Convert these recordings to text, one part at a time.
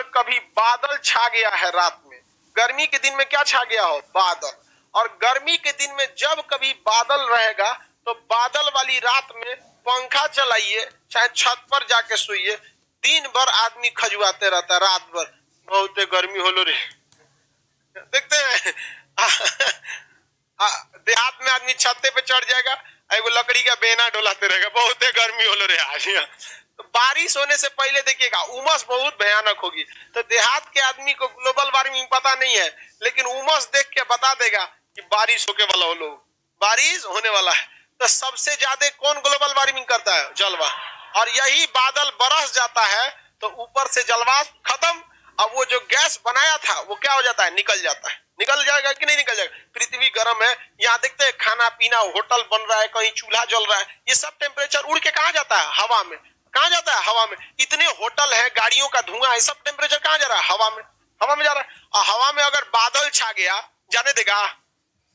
अगर कभी बादल छा गया है रात में, गर्मी के दिन में क्या छा गया हो, बादल, और गर्मी के दिन में जब कभी बादल रहेगा तो बादल वाली रात में पंखा चलाइए, चाहे छत पर जाके सोइए, दिन भर आदमी खजुआते रहता है, रात भर बहुत गर्मी होलो रे। देखते हैं देहात में आदमी छत्ते पे चढ़ जाएगा, एगो लकड़ी का बेना डोलाते रहेगा, बहुत गर्मी होलो रे आज। तो बारिश होने से पहले देखिएगा उमस बहुत भयानक होगी। तो देहात के आदमी को ग्लोबल वार्मिंग पता नहीं है, लेकिन उमस देख के बता देगा कि बारिश होके वाला हो, लोग बारिश होने वाला है। तो सबसे ज्यादा कौन ग्लोबल वार्मिंग करता है, जलवाष्प। और यही बादल बरस जाता है तो ऊपर से जलवाष्प खत्म, अब वो जो गैस बनाया था वो क्या हो जाता है, निकल जाता है। निकल जाएगा कि नहीं निकल जाएगा, पृथ्वी गर्म है, यहाँ देखते हैं खाना पीना, होटल बन रहा है, कहीं चूल्हा जल रहा है, ये सब टेम्परेचर उड़ के कहाँ जाता है, हवा में। कहाँ जाता है, हवा में। इतने होटल है, गाड़ियों का धुआं है, सब टेम्परेचर कहाँ जा रहा है, हवा में। हवा में जा रहा है। और हवा में अगर बादल छा गया, जाने देगा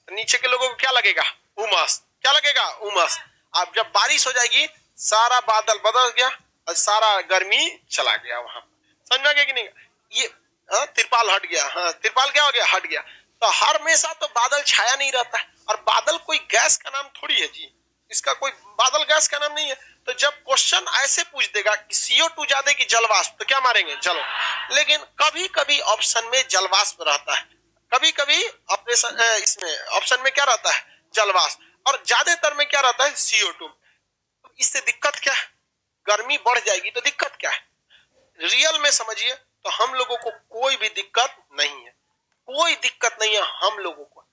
नीचे के लोगों को क्या लगेगा, उमस। क्या लगेगा, उमस। अब जब बारिश हो जाएगी, सारा बादल बदल गया और सारा गर्मी चला गया वहां। समझ में आ गया कि नहीं। ये तिरपाल हट गया, हाँ तिरपाल क्या हो गया, हट गया। तो हर हमेशा तो बादल छाया नहीं रहता है, और बादल कोई गैस का नाम थोड़ी है जी, इसका कोई बादल गैस का नाम नहीं है। तो जब क्वेश्चन ऐसे पूछ देगा कि CO2 ज्यादा की जलवाष्प, तो क्या मारेंगे, जलो। लेकिन कभी कभी ऑप्शन में जलवाष्प रहता है, कभी कभी ऑपरेशन इसमें ऑप्शन में क्या रहता है, जलवाष्प, और ज्यादातर में क्या रहता है, CO2। तो इससे दिक्कत क्या है, गर्मी बढ़ जाएगी तो दिक्कत क्या है। रियल में समझिए तो हम लोगों को कोई भी दिक्कत नहीं है, कोई दिक्कत नहीं है हम लोगों को।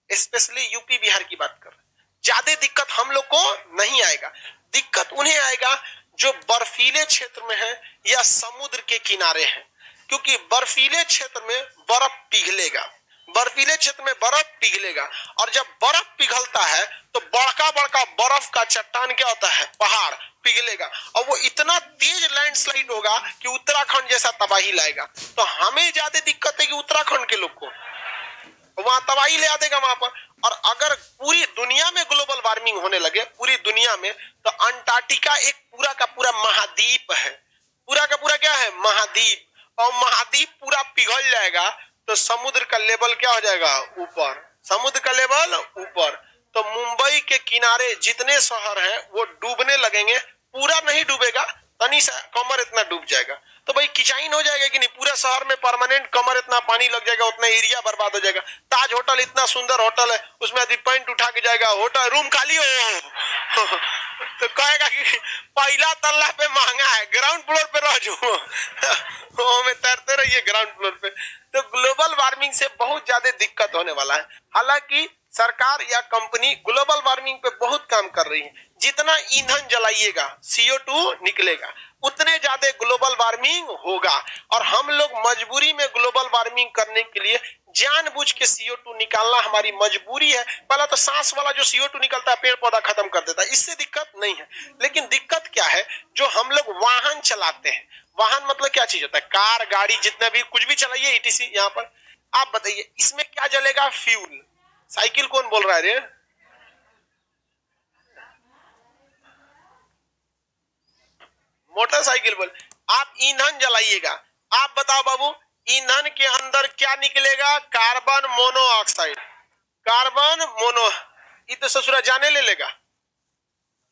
स्पेशली यूपी बिहार की बात कर रहे हैं, ज्यादा दिक्कत हम लोग को नहीं आएगा। दिक्कत उन्हें आएगा जो बर्फीले क्षेत्र में है या समुद्र के किनारे है, क्योंकि बर्फीले क्षेत्र में बर्फ पिघलेगा, बर्फीले क्षेत्र में बर्फ पिघलेगा, और जब बर्फ पिघलता है तो बड़का बड़का बर्फ का चट्टान क्या होता है, पहाड़ पिघलेगा, और वो इतना तेज लैंडस्लाइड होगा कि उत्तराखंड जैसा तबाही लाएगा। तो हमें ज्यादा दिक्कत है कि उत्तराखंड के लोग को, वहां तबाही ले आ देगा वहां पर। और अगर पूरी दुनिया में ग्लोबल वार्मिंग होने लगे, पूरी दुनिया में, तो अंटार्कटिका एक पूरा का पूरा महाद्वीप है, पूरा का पूरा क्या है, महाद्वीप, और महाद्वीप पूरा पिघल जाएगा तो समुद्र का लेवल क्या हो जाएगा, ऊपर, समुद्र का लेवल ऊपर। तो मुंबई के किनारे जितने शहर हैं वो डूबने लगेंगे, पूरा नहीं डूबेगा, तनी सा कमर इतना डूब जाएगा। तो भाई किचाइन हो जाएगा कि नहीं, पूरा शहर में परमानेंट कमर इतना पानी लग जाएगा, उतना एरिया बर्बाद हो जाएगा। ताज होटल इतना सुंदर होटल है, उसमें आदमी पैंट उठा के जाएगा, होटल रूम खाली हो तो कहेगा कि पहला तल्ला पे महंगा है, ग्राउंड फ्लोर पे रह जाओ में तैरते रहिए ग्राउंड फ्लोर पे। तो ग्लोबल वार्मिंग से बहुत ज्यादा दिक्कत होने वाला है। हालांकि सरकार या कंपनी ग्लोबल वार्मिंग पे बहुत काम कर रही है, जितना ईंधन जलाइएगा CO2 निकलेगा, उतने ज्यादा ग्लोबल वार्मिंग होगा। और हम लोग मजबूरी में ग्लोबल वार्मिंग करने के लिए जानबूझ के CO2 निकालना हमारी मजबूरी है। पहला तो सांस वाला जो CO2 निकलता है पेड़ पौधा खत्म कर देता है, इससे दिक्कत नहीं है। लेकिन दिक्कत क्या है, जो हम लोग वाहन चलाते हैं, वाहन मतलब क्या चीज होता है, कार गाड़ी जितना भी कुछ भी चलाइए ETC यहाँ पर, आप बताइए इसमें क्या जलेगा, फ्यूल। साइकिल कौन बोल रहा है रे, मोटरसाइकिल बोल। आप ईंधन जलाइएगा, आप बताओ बाबू ईंधन के अंदर क्या निकलेगा, कार्बन मोनोऑक्साइड, कार्बन मोनो, ये तो ससुरा जाने ले लेगा,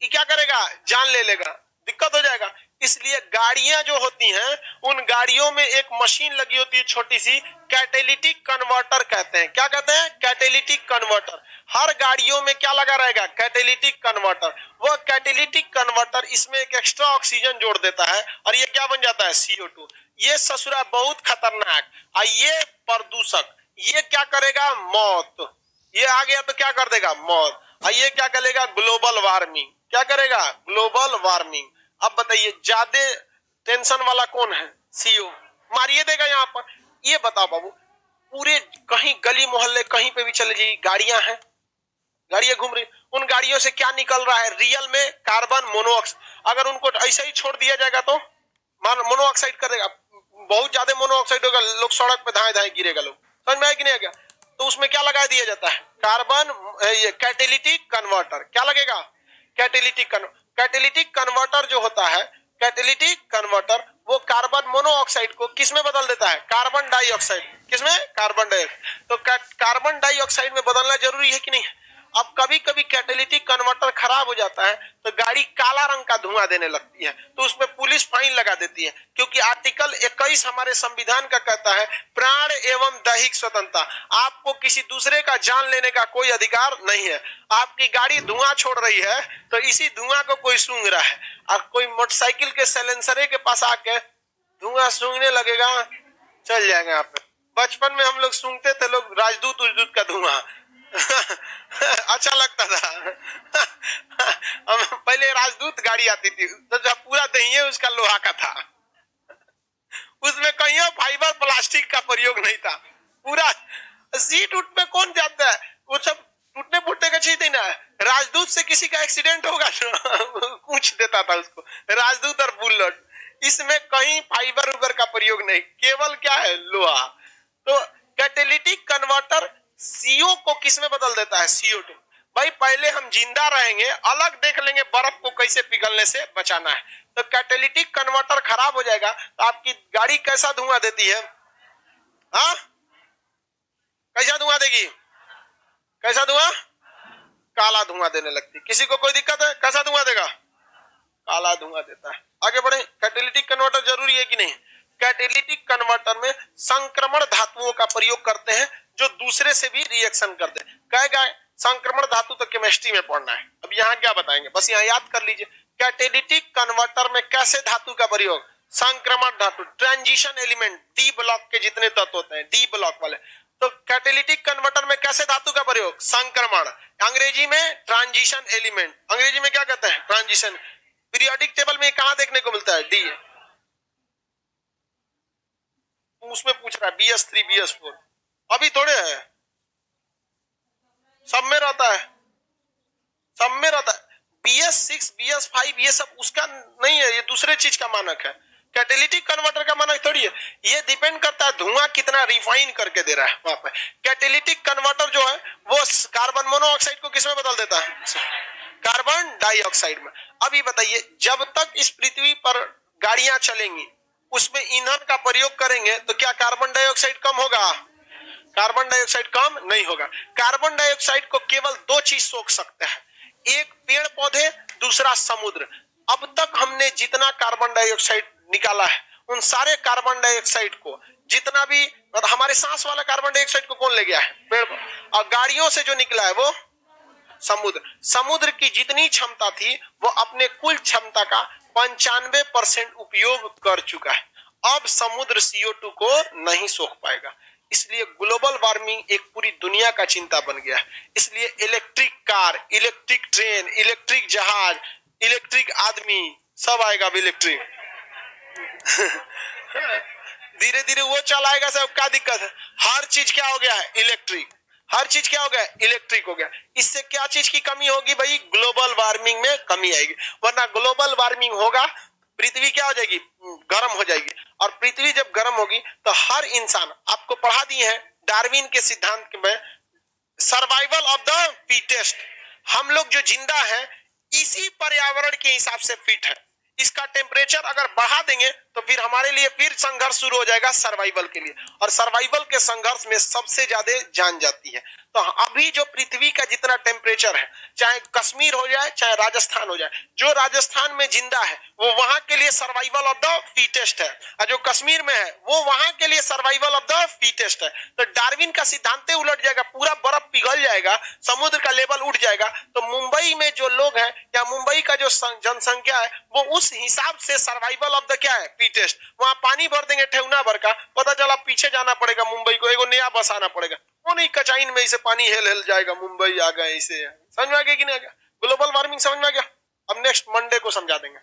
ये क्या करेगा, जान ले लेगा, दिक्कत हो जाएगा। इसलिए गाड़ियां जो होती हैं, उन गाड़ियों में एक मशीन लगी होती है छोटी सी, कैटेलिटिक कन्वर्टर कहते हैं। क्या कहते हैं, कैटेलिटिक कन्वर्टर। हर गाड़ियों में क्या लगा रहेगा, कैटेलिटिक कन्वर्टर। वो कैटेलिटिक कन्वर्टर इसमें एक एक्स्ट्रा ऑक्सीजन जोड़ देता है, और ये क्या बन जाता है, CO2। ये ससुरा बहुत खतरनाक, और ये प्रदूषक, ये क्या करेगा, मौत। ये आ गया तो क्या कर देगा, मौत। और ये क्या करेगा, ग्लोबल वार्मिंग। क्या करेगा, ग्लोबल वार्मिंग। अब बताइए ज्यादा टेंशन वाला कौन है, CO, मारिए देगा यहाँ पर। ये बताओ बाबू, पूरे कहीं गली मोहल्ले कहीं पे भी चले जाइए, गाड़ियां हैं, गाड़ियां घूम रही, उन गाड़ियों से क्या निकल रहा है, रियल में कार्बन मोनोऑक्साइड। अगर उनको ऐसे ही छोड़ दिया जाएगा तो मोनोऑक्साइड कर देगा, बहुत ज्यादा मोनोऑक्साइड होगा, लोग सड़क पे धाए धाए गिरेगा, लोग। समझ में आया कि नहीं आ गया। तो उसमें क्या लगा दिया जाता है, कार्बन, ये कैटेलिटिक कन्वर्टर। क्या लगेगा, कैटेलिटिक कन्वर्टर जो होता है, कैटेलिटिक कन्वर्टर वो कार्बन मोनोऑक्साइड को किस में बदल देता है? Carbon dioxide. किसमें? Carbon dioxide. तो कार्बन डाइऑक्साइड में बदलना जरूरी है कि नहीं? अब कभी कभी कैटेलिटिक कन्वर्टर खराब हो जाता है तो गाड़ी काला रंग का धुआं देने लगती है, तो उसमें पुलिस फाइन लगा देती है, क्योंकि आर्टिकल 21 हमारे संविधान का कहता है प्राण एवं दैहिक स्वतंत्रता, आपको किसी दूसरे का जान लेने का कोई अधिकार नहीं है। आपकी गाड़ी धुआं छोड़ रही है तो इसी धुआं को कोई सूंघ रहा है, और कोई मोटरसाइकिल के साइलेंसर के पास आके धुआं सूंघने लगेगा, चल जाएगा यहाँ पे। बचपन में हम लोग सूंघते थे लोग राजदूत उजदूत का धुआं अच्छा लगता था पहले राजदूत गाड़ी आती थी तो जब पूरा दहिए उसका लोहा का था, उसमें कहीं फाइबर प्लास्टिक का प्रयोग नहीं था, पूरा सीट उठ पे कौन जाता है, वो सब टूटने फूटने का चीज नहीं ना। राजदूत से किसी का एक्सीडेंट होगा पूछ देता था उसको, राजदूत और बुलेट, इसमें कहीं फाइबर उबर का प्रयोग नहीं, केवल क्या है? लोहा। तो कैटेलिटिक कन्वर्टर CO को किस में बदल देता है? CO2। भाई पहले हम जिंदा रहेंगे, अलग देख लेंगे बर्फ को कैसे पिघलने से बचाना है। तो कैटेलिटिक कन्वर्टर खराब हो जाएगा तो आपकी गाड़ी कैसा धुआं देती है? हाँ, कैसा धुआं देगी? कैसा धुआं? काला धुआं देने लगती। किसी को कोई दिक्कत है? कैसा धुआं देगा? काला धुआं देता है। आगे बढ़े, कैटेलिटिक कन्वर्टर जरूरी है कि नहीं? कैटेलिटिक कन्वर्टर में संक्रमण धातुओं का प्रयोग करते हैं जो दूसरे से भी रिएक्शन करते हैं। कहेगा संक्रमण धातु तो केमिस्ट्री में पढ़ना है, अब यहाँ क्या बताएंगे, बस यहाँ याद कर लीजिए। कैटेलिटिक कन्वर्टर में कैसे धातु का प्रयोग? संक्रमण धातु, ट्रांजिशन एलिमेंट, डी ब्लॉक के जितने तत्व होते हैं, डी ब्लॉक वाले। तो कैटेलिटिक कन्वर्टर में कैसे धातु का प्रयोग? संक्रमण, अंग्रेजी में ट्रांजिशन एलिमेंट, अंग्रेजी में क्या कहते हैं? ट्रांजिशन। पीरियोडिक टेबल में कहां देखने को मिलता है? डी। उसमें पूछ रहा है BS3 BS4, अभी थोड़े है, सब में रहता है, सब में रहता है। BS6 BS5 ये सब उसका नहीं है, ये दूसरे चीज का मानक है। कैटेलिटिक कन्वर्टर का मानक थोड़ी है, ये डिपेंड करता है धुआं कितना रिफाइन करके दे रहा है वहां पे। कैटेलिटिक कन्वर्टर जो है वो कार्बन मोनोऑक्साइड को किस में बदल देता है? कार्बन डाइऑक्साइड में। अभी बताइए, जब तक इस पृथ्वी पर गाड़ियां चलेंगी उसमें ईंधन का प्रयोग करेंगे तो क्या कार्बन डाइऑक्साइड कम होगा? कार्बन डाइऑक्साइड कम नहीं होगा। कार्बन डाइऑक्साइड को केवल दो चीज सोख सकते हैं, एक पेड़ पौधे, दूसरा समुद्र। अब तक हमने जितना कार्बन डाइऑक्साइड निकाला है उन सारे कार्बन डाइऑक्साइड को, जितना भी हमारे सांस वाला कार्बन डाइऑक्साइड को कौन ले गया है? पेड़। और गाड़ियों से जो निकला है वो समुद्र। समुद्र की जितनी क्षमता थी वो अपने कुल क्षमता का 95% उपयोग कर चुका है। अब समुद्र CO2 को नहीं सोख पाएगा, इसलिए ग्लोबल वार्मिंग एक पूरी दुनिया का चिंता बन गया है। इसलिए electric car, electric train, electric जहाज, इलेक्ट्रिक आदमी सब आएगा अब इलेक्ट्रिक धीरे धीरे वो चलाएगा। सब क्या दिक्कत है? हर चीज क्या हो गया है? इलेक्ट्रिक। हर चीज क्या हो गया? इलेक्ट्रिक हो गया। इससे क्या चीज की कमी होगी भाई? ग्लोबल वार्मिंग में कमी आएगी, वरना ग्लोबल वार्मिंग होगा पृथ्वी क्या हो जाएगी? गर्म हो जाएगी। और पृथ्वी जब गर्म होगी तो हर इंसान, आपको पढ़ा दिए हैं डार्विन के सिद्धांत में, सर्वाइवल ऑफ द फिटेस्ट। हम लोग जो जिंदा है इसी पर्यावरण के हिसाब से फिट है। इसका टेम्परेचर अगर बढ़ा देंगे तो फिर हमारे लिए फिर संघर्ष शुरू हो जाएगा सर्वाइवल के लिए, और सर्वाइवल के संघर्ष में सबसे ज्यादा जान जाती है। तो अभी जो पृथ्वी का जितना टेम्परेचर है, चाहे कश्मीर हो जाए चाहे राजस्थान हो जाए, जो राजस्थान में जिंदा है वो वहां के लिए सर्वाइवल ऑफ द फिटेस्ट है, और जो कश्मीर में है वो वहां के लिए सर्वाइवल ऑफ द फिटेस्ट है। तो डार्विन का सिद्धांत उलट जाएगा, पूरा बर्फ पिघल जाएगा, समुद्र का लेवल उठ जाएगा, तो मुंबई में जो लोग हैं या मुंबई का जो जनसंख्या है वो उस हिसाब से सर्वाइवल ऑफ द क्या है? फिटेस्ट। वहां पानी भर देंगे ठेहुना भर का, पता चला पीछे जाना पड़ेगा मुंबई को, एगो नया बसाना पड़ेगा, वो नहीं कचाइन में इसे पानी हेल हेल जाएगा, मुंबई आ गए। इसे समझ में आ गया कि नहीं आ गया? ग्लोबल वार्मिंग समझ में आ गया? अब नेक्स्ट मंडे को समझा देंगे।